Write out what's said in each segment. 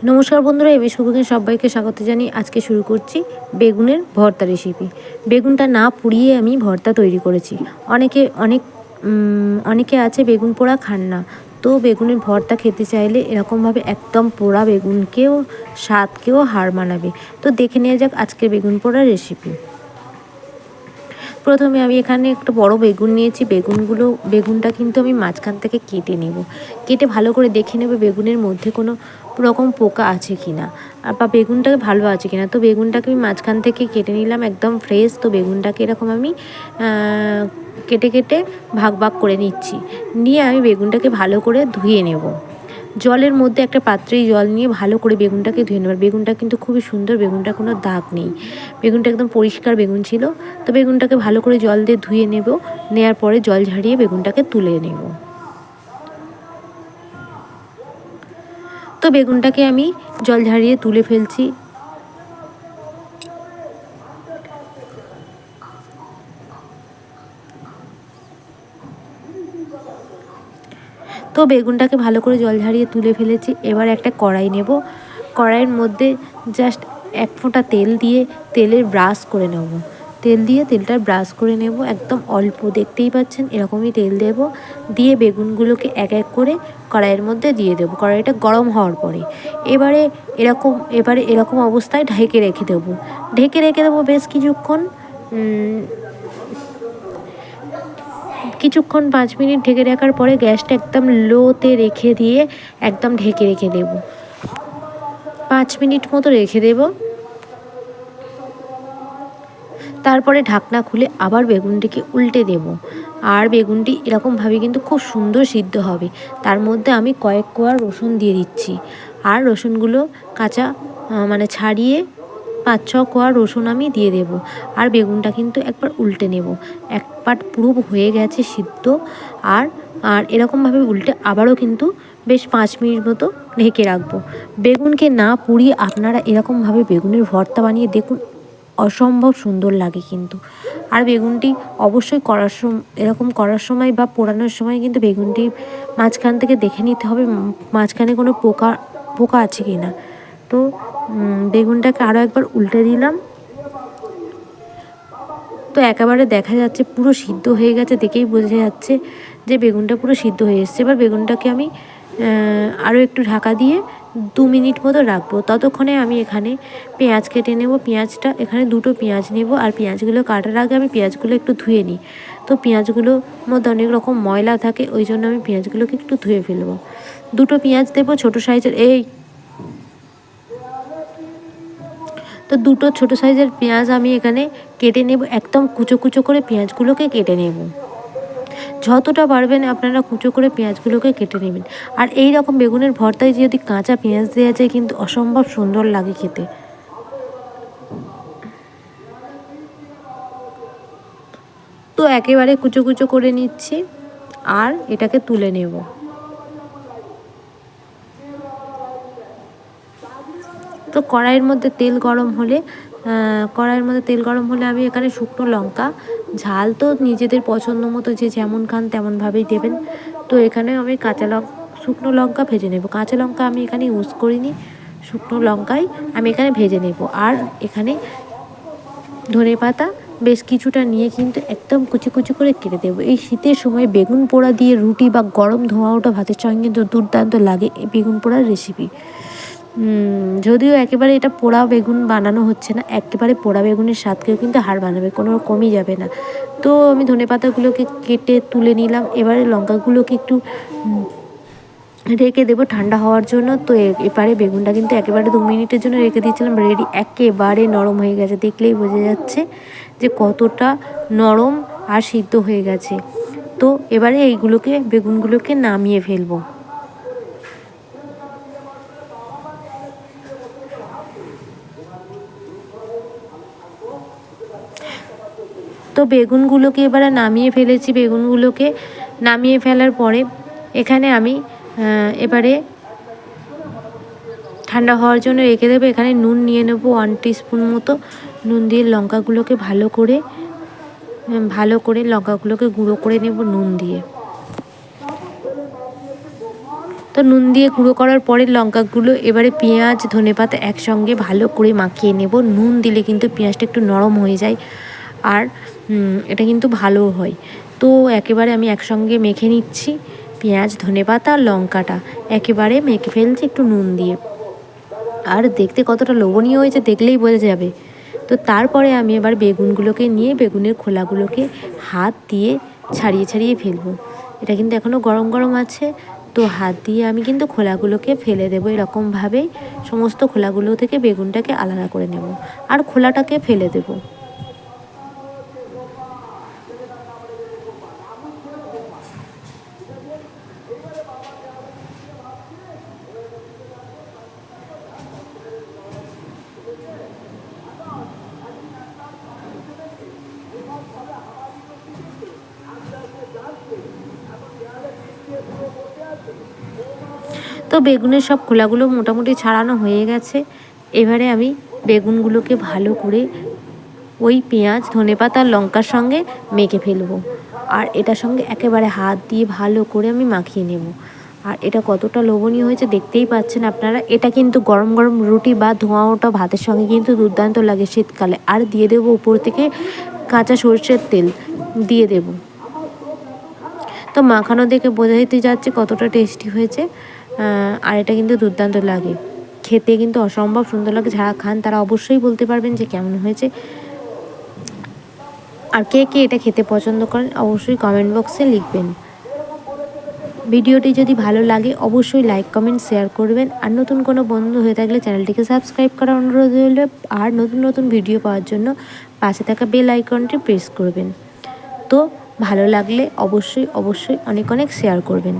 নমস্কার বন্ধুরা, এবিএস কুকিংয়ে সবাইকে স্বাগত জানিয়ে আজকে শুরু করছি বেগুনের ভর্তা রেসিপি। বেগুনটা না পুড়িয়ে আমি ভর্তা তৈরি করেছি। অনেকে আছে বেগুন পোড়া খান না, তো বেগুনের ভর্তা খেতে চাইলে এরকমভাবে একদম পোড়া বেগুনকেও স্বাদকেও হার মানাবে। তো দেখে নেওয়া যাক আজকের বেগুন পোড়া রেসিপি। প্রথমে আমি এখানে একটা বড় বেগুন নিয়েছি। বেগুনটা কিন্তু আমি মাঝখান থেকে কেটে নেব। কেটে ভালো করে দেখে নেব বেগুনের মধ্যে কোনো রকম পোকা আছে কি না, বা বেগুনটাকে ভালো আছে কি না। তো বেগুনটাকে আমি মাঝখান থেকে কেটে নিলাম একদম ফ্রেশ। তো বেগুনটাকে এরকম আমি কেটে কেটে ভাগ ভাগ করে নিচ্ছি। নিয়ে আমি বেগুনটাকে ভালো করে ধুয়ে নেব। জলের মধ্যে একটা পাত্রে জল নিয়ে ভালো করে বেগুনটাকে ধুয়ে নেবার। বেগুনটা কিন্তু খুবই সুন্দর, বেগুনটা কোনো দাগ নেই, বেগুনটা একদম পরিষ্কার বেগুন ছিল। তো বেগুনটাকে ভালো করে জল দিয়ে ধুয়ে নেওয়ার পরে জল ঝারিয়ে বেগুনটাকে তুলে নেব। তো বেগুনটাকে আমি জল ঝারিয়ে তুলে ফেলছি। তো বেগুনটাকে ভালো করে জল ঝারিয়ে তুলে ফেলেছি। এবার একটা কড়াই নেব। কড়াইয়ের মধ্যে জাস্ট এক ফোঁটা তেল দিয়ে তেলের ব্রাশ করে নেব। তেলটা ব্রাশ করে নেব একদম অল্প, দেখতেই পাচ্ছেন এরকমই তেল দেব। দিয়ে বেগুনগুলোকে এক এক করে কড়াইয়ের মধ্যে দিয়ে দেবো। কড়াইটা গরম হওয়ার পরে এবারে এরকম অবস্থায় ঢেকে রেখে দেবো বেশ কিছুক্ষণ 5 মিনিট ঢেকে রাখার পরে গ্যাসটা একদম লোতে রেখে দিয়ে একদম ঢেকে রেখে দেব। 5 মিনিট মতো রেখে দেব। তারপরে ঢাকনা খুলে আবার বেগুনটিকে উল্টে দেব। আর বেগুনটি এরকমভাবে কিন্তু খুব সুন্দর সিদ্ধ হবে। তার মধ্যে আমি কয়েক কোয়া রসুন দিয়ে দিচ্ছি। আর রসুনগুলো কাঁচা ছাড়িয়ে 5-6 কোয়া রসুন আমি দিয়ে দেব। আর বেগুনটা কিন্তু একবার উল্টে নেব। এক পাট পুরো হয়ে গেছে সিদ্ধ। আর আর এরকমভাবে উল্টে আবারও কিন্তু বেশ 5 মিনিট মতো ঢেকে রাখবো। বেগুনকে না পুড়িয়ে আপনারা এরকমভাবে বেগুনের ভর্তা বানিয়ে দেখুন, অসম্ভব সুন্দর লাগে কিন্তু। আর বেগুনটি অবশ্যই এরকম করার সময় বা পোড়ানোর সময় কিন্তু বেগুনটি মাঝখান থেকে দেখে নিতে হবে মাঝখানে কোনো পোকা আছে কি না। তো বেগুনটাকে আরও একবার উল্টে দিলাম। তো একেবারে দেখা যাচ্ছে পুরো সিদ্ধ হয়ে গেছে, দেখেই বোঝা যাচ্ছে যে বেগুনটা পুরো সিদ্ধ হয়ে এসছে। এবার বেগুনটাকে আমি আরও একটু ঢাকা দিয়ে 2 মিনিট মতো রাখবো। ততক্ষণে আমি এখানে পেঁয়াজ কেটে নেব। পেঁয়াজটা এখানে 2টো পেঁয়াজ নেব। আর পেঁয়াজগুলো কাটার আগে আমি পেঁয়াজগুলো একটু ধুয়ে নিই। তো পেঁয়াজগুলোর মধ্যে অনেক রকম ময়লা থাকে, ওই জন্য আমি পেঁয়াজগুলোকে একটু ধুয়ে ফেলবো। 2টো পেঁয়াজ দেবো ছোটো সাইজের। তো 2টো ছোটো সাইজের পেঁয়াজ আমি এখানে কেটে নেব। একদম কুচো কুচো করে পেঁয়াজগুলোকে কেটে নেব। যতটা পারবেন আপনারা কুচো করে পেঁয়াজগুলোকে কেটে নেবেন। আর এই রকম বেগুনের ভর্তায় যদি কাঁচা পেঁয়াজ দেওয়া যায় কিন্তু অসম্ভব সুন্দর লাগে খেতে। তো একেবারে কুচো কুচো করে নিচ্ছি আর এটাকে তুলে নেব। তো কড়াইয়ের মধ্যে তেল গরম হলে আমি এখানে শুকনো লঙ্কা, ঝাল তো নিজেদের পছন্দ মতো যে যেমন খান তেমনভাবেই দেবেন। তো এখানে আমি শুকনো লঙ্কা ভেজে নেব। কাঁচা লঙ্কা আমি এখানে ইউজ করিনি, শুকনো লঙ্কাই আমি এখানে ভেজে নেব। আর এখানে ধনেপাতা বেশ কিছুটা নিয়ে কিন্তু একদম কুচি কুচি করে কেটে দেবো। এই শীতের সময় বেগুন পোড়া দিয়ে রুটি বা গরম ধোঁয়া ওঠা ভাতের সঙ্গে কিন্তু দুর্দান্ত লাগে এই বেগুন পোড়ার রেসিপি। যদিও একেবারে এটা পোড়া বেগুন বানানো হচ্ছে না, একেবারে পোড়া বেগুনের স্বাদকেও কিন্তু হার বানাবে, কোনো কমই যাবে না। তো আমি ধনেপাতাগুলোকে কেটে তুলে নিলাম। এবারে লঙ্কাগুলোকে একটু রেখে দেবো ঠান্ডা হওয়ার জন্য। তো এবারে বেগুনটা কিন্তু একেবারে 2 মিনিটের জন্য রেখে দিয়েছিলাম, রেডি, একেবারে নরম হয়ে গেছে। দেখলেই বোঝা যাচ্ছে যে কতটা নরম আর সিদ্ধ হয়ে গেছে। তো এবারে বেগুনগুলোকে নামিয়ে ফেলবো। তো বেগুনগুলোকে এবারে নামিয়ে ফেলেছি। বেগুনগুলোকে নামিয়ে ফেলার পরে এখানে আমি এবারে ঠান্ডা হওয়ার জন্য রেখে দেবো। এখানে নুন নিয়ে নেব 1 টিস্পুন মতো। নুন দিয়ে লঙ্কাগুলোকে ভালো করে লঙ্কাগুলোকে গুঁড়ো করে নেব নুন দিয়ে। তো তো নুন দিয়ে গুঁড়ো করার পরে লঙ্কাগুলো এবারে পেঁয়াজ ধনেপাতা একসঙ্গে ভালো করে মাখিয়ে নেব। নুন দিলে কিন্তু পেঁয়াজটা একটু নরম হয়ে যায়, আর এটা কিন্তু ভালো হয়। তো একেবারে আমি একসঙ্গে মেখে নিচ্ছি পেঁয়াজ ধনেপাতা আর লঙ্কাটা, একেবারে মেখে ফেলছি একটু নুন দিয়ে। আর দেখতে কতটা লোভনীয় হয়েছে দেখলেই বোঝা যাবে। তো তারপরে আমি এবার বেগুনগুলোকে নিয়ে বেগুনের খোলাগুলোকে হাত দিয়ে ছাড়িয়ে ছাড়িয়ে ফেলবো। এটা কিন্তু এখনও গরম গরম আছে, তো হাত দিয়ে আমি কিন্তু খোলাগুলোকে ফেলে দেবো। এরকমভাবেই সমস্ত খোলাগুলো থেকে বেগুনটাকে আলাদা করে নেব আর খোলাটাকে ফেলে দেবো। তো বেগুনের সব খোলাগুলো মোটামুটি ছাড়ানো হয়ে গেছে। এবারে আমি বেগুনগুলোকে ভালো করে ওই পেঁয়াজ ধনেপাতা আর লঙ্কার সঙ্গে মেখে ফেলবো, আর এটার সঙ্গে একেবারে হাত দিয়ে ভালো করে আমি মাখিয়ে নেব। আর এটা কতটা লোভনীয় হয়েছে দেখতেই পাচ্ছেন আপনারা। এটা কিন্তু গরম গরম রুটি বা ধোঁয়া ওঠা ভাতের সঙ্গে কিন্তু দুর্দান্ত লাগে শীতকালে। আর দিয়ে দেবো উপর থেকে কাঁচা সরষের তেল দিয়ে দেবো। তো মাখানো দেখে বোঝাইতে যাচ্ছে কতটা টেস্টি হয়েছে। আর এটা কিন্তু দুর্দান্ত লাগে খেতে, কিন্তু অসম্ভব সুন্দর লাগে। যারা খান তারা অবশ্যই বলতে পারবেন যে কেমন হয়েছে। আর কে কে এটা খেতে পছন্দ করেন অবশ্যই কমেন্ট বক্সে লিখবেন। ভিডিওটি যদি ভালো লাগে অবশ্যই লাইক কমেন্ট শেয়ার করবেন। আর নতুন কোনো বন্ধু হয়ে থাকলে চ্যানেলটিকে সাবস্ক্রাইব করার অনুরোধ রইল। আর নতুন নতুন ভিডিও পাওয়ার জন্য পাশে থাকা বেল আইকনটি প্রেস করবেন। তো ভালো লাগলে অবশ্যই অবশ্যই অনেক অনেক শেয়ার করবেন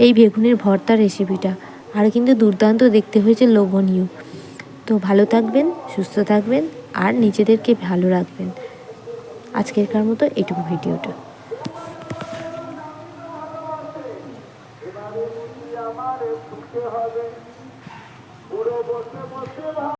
এই বেগুনের ভর্তা রেসিপিটা। আর কিন্তু দুর্দান্ত দেখতে হয়েছে, লোভনীয়। তো ভালো থাকবেন, সুস্থ থাকবেন, আর নিজেদেরকে ভালো রাখবেন। আজকেরকার মতো এটুকু ভিডিওটা।